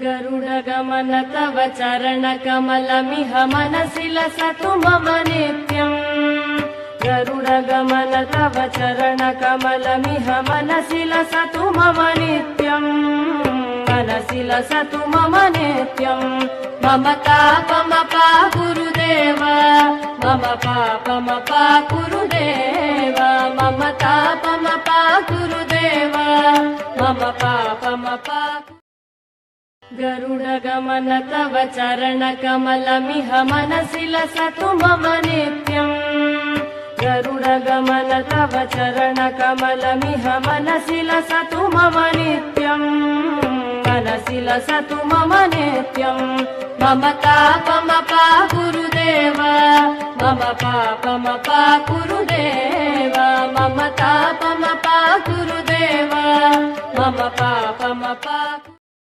गरुडगमन तव चरणकमलमिह मनसि लसतु मम नित्यम्। गरुडगमन तव चरणकमलमिह मनसि लसतु मम नित्यम्। मनसि लसतु मम नित्यम्। मम तापमपा गुरुदेव, मम पापमपा गुरुदेव, मम तापमपा गुरुदेव, मम पापमपा। गरुडगमन तव चरणकमलमिह मनसि लसतु मम नित्यम्। गरुडगमन तव चरणकमलमिह मनसि लसतु मम नित्यम्। मनसि लसतु मम नित्यम्। मम तापमपा गुरुदेव, मम पापमपा गुरुदेव, मम तापमपा गुरुदेव, मम पापमपा।